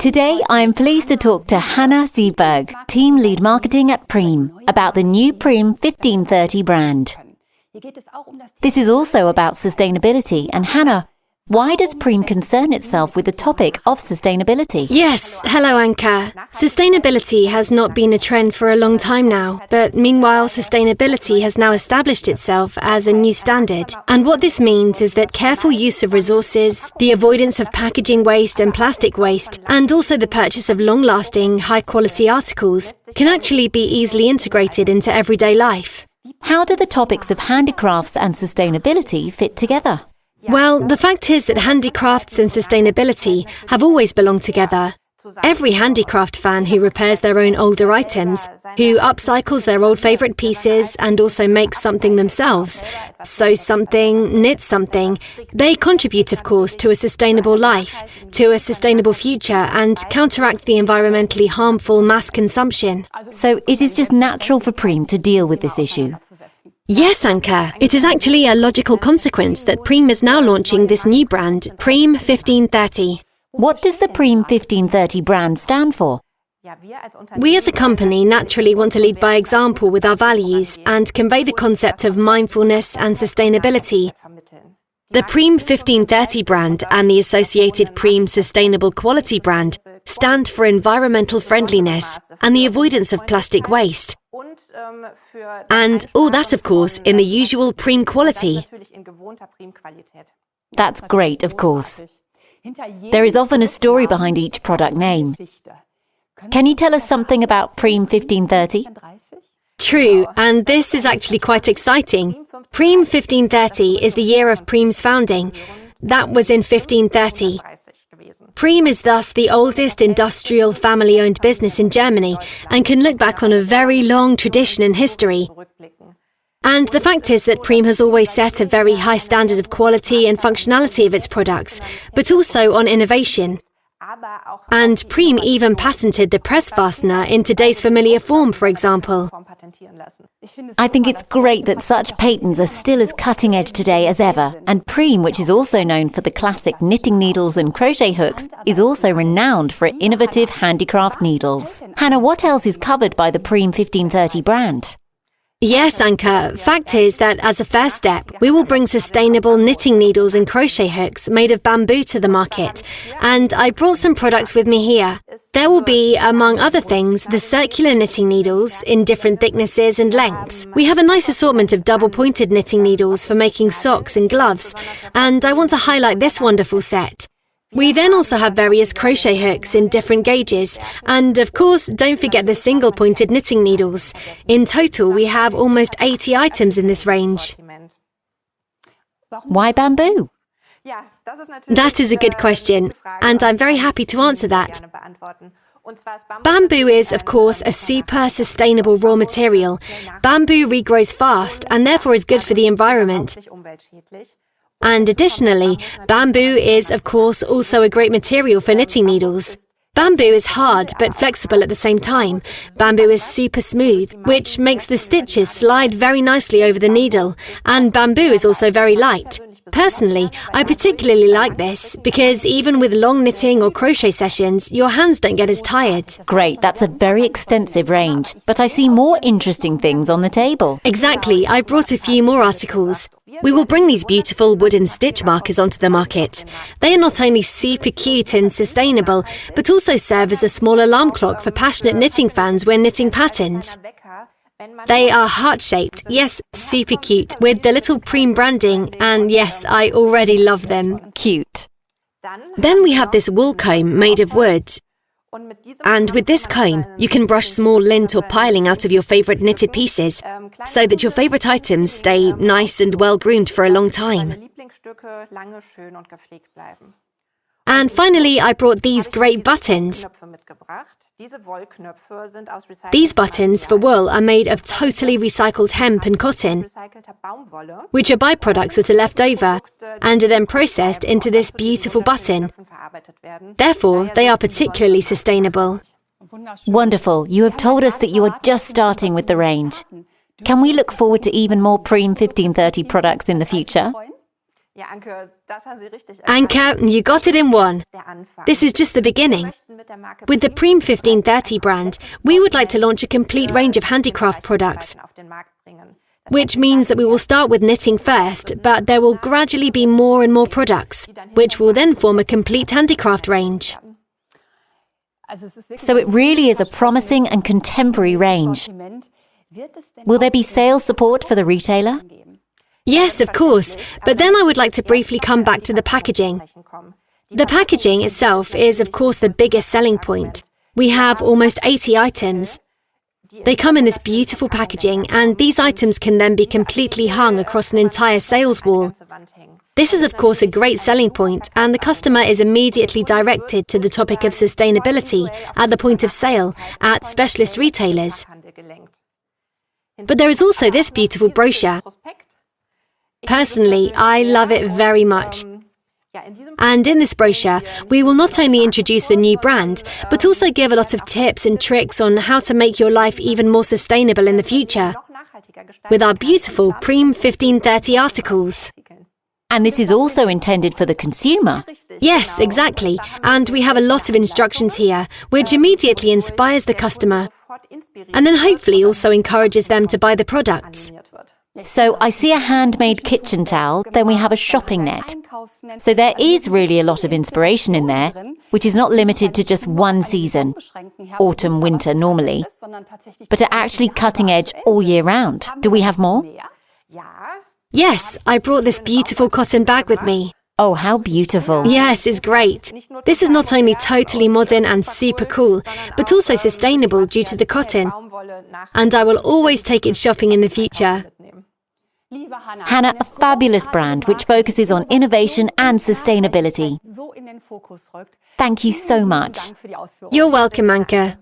Today, I am pleased to talk to Hannah Seeberg, Team Lead Marketing at Prym, about the new Prym 1530 brand. This is also about sustainability. And Hannah, why does Prym concern itself with the topic of sustainability? Yes, hello Anka. Sustainability has not been a trend for a long time now, but meanwhile sustainability has now established itself as a new standard. And what this means is that careful use of resources, the avoidance of packaging waste and plastic waste, and also the purchase of long-lasting, high-quality articles can actually be easily integrated into everyday life. How do the topics of handicrafts and sustainability fit together? Well, the fact is that handicrafts and sustainability have always belonged together. Every handicraft fan who repairs their own older items, who upcycles their old favourite pieces and also makes something themselves, sews something, knits something, they contribute, of course, to a sustainable life, to a sustainable future and counteract the environmentally harmful mass consumption. So it is just natural for Prym to deal with this issue. Yes, Anka. It is actually a logical consequence that Prym is now launching this new brand, Prym 1530. What does the Prym 1530 brand stand for? We as a company naturally want to lead by example with our values and convey the concept of mindfulness and sustainability. The Prym 1530 brand and the associated Prym Sustainable Quality brand stand for environmental friendliness and the avoidance of plastic waste. And all that, of course, in the usual Prym quality. That's great, of course. There is often a story behind each product name. Can you tell us something about Prym 1530? True, and this is actually quite exciting. Prym 1530 is the year of Prym's founding. That was in 1530. Prym is thus the oldest industrial family-owned business in Germany and can look back on a very long tradition in history. And the fact is that Prym has always set a very high standard of quality and functionality of its products, but also on innovation. And Prym even patented the press fastener in today's familiar form, for example. I think it's great that such patents are still as cutting edge today as ever, and Prym, which is also known for the classic knitting needles and crochet hooks, is also renowned for innovative handicraft needles. Hannah, what else is covered by the Prym 1530 brand? Yes, Anka. Fact is that as a first step, we will bring sustainable knitting needles and crochet hooks made of bamboo to the market. And I brought some products with me here. There will be, among other things, the circular knitting needles in different thicknesses and lengths. We have a nice assortment of double-pointed knitting needles for making socks and gloves. And I want to highlight this wonderful set. We then also have various crochet hooks in different gauges, and of course, don't forget the single-pointed knitting needles. In total, we have almost 80 items in this range. Why bamboo? That is a good question, and I'm very happy to answer that. Bamboo is, of course, a super sustainable raw material. Bamboo regrows fast and therefore is good for the environment. And additionally, bamboo is, of course, also a great material for knitting needles. Bamboo is hard but flexible at the same time. Bamboo is super smooth, which makes the stitches slide very nicely over the needle. And bamboo is also very light. Personally, I particularly like this because even with long knitting or crochet sessions, your hands don't get as tired. Great, that's a very extensive range. But I see more interesting things on the table. Exactly, I brought a few more articles. We will bring these beautiful wooden stitch markers onto the market. They are not only super cute and sustainable, but also serve as a small alarm clock for passionate knitting fans when knitting patterns. They are heart-shaped, yes, super cute, with the little Prym branding, and yes, I already love them. Cute. Then we have this wool comb made of wood. And with this comb, you can brush small lint or piling out of your favourite knitted pieces, so that your favourite items stay nice and well-groomed for a long time. And finally, I brought these great buttons. These buttons for wool are made of totally recycled hemp and cotton, which are byproducts that are left over and are then processed into this beautiful button. Therefore, they are particularly sustainable. Wonderful. You have told us that you are just starting with the range. Can we look forward to even more Prym 1530 products in the future? Anka, you got it in one. This is just the beginning. With the Prym 1530 brand, we would like to launch a complete range of handicraft products, which means that we will start with knitting first, but there will gradually be more and more products, which will then form a complete handicraft range. So it really is a promising and contemporary range. Will there be sales support for the retailer? Yes, of course, but then I would like to briefly come back to the packaging. The packaging itself is, of course, the biggest selling point. We have almost 80 items. They come in this beautiful packaging, and these items can then be completely hung across an entire sales wall. This is, of course, a great selling point, and the customer is immediately directed to the topic of sustainability at the point of sale at specialist retailers. But there is also this beautiful brochure. Personally, I love it very much. And in this brochure, we will not only introduce the new brand, but also give a lot of tips and tricks on how to make your life even more sustainable in the future, with our beautiful Prym 1530 articles. And this is also intended for the consumer. Yes, exactly. And we have a lot of instructions here, which immediately inspires the customer, and then hopefully also encourages them to buy the products. So I see a handmade kitchen towel, then we have a shopping net. So there is really a lot of inspiration in there, which is not limited to just one season, autumn, winter normally, but are actually cutting edge all year round. Do we have more? Yes, I brought this beautiful cotton bag with me. Oh, how beautiful. Yes, it's great. This is not only totally modern and super cool, but also sustainable due to the cotton. And I will always take it shopping in the future. Hannah, a fabulous brand which focuses on innovation and sustainability. Thank you so much. You're welcome, Anka.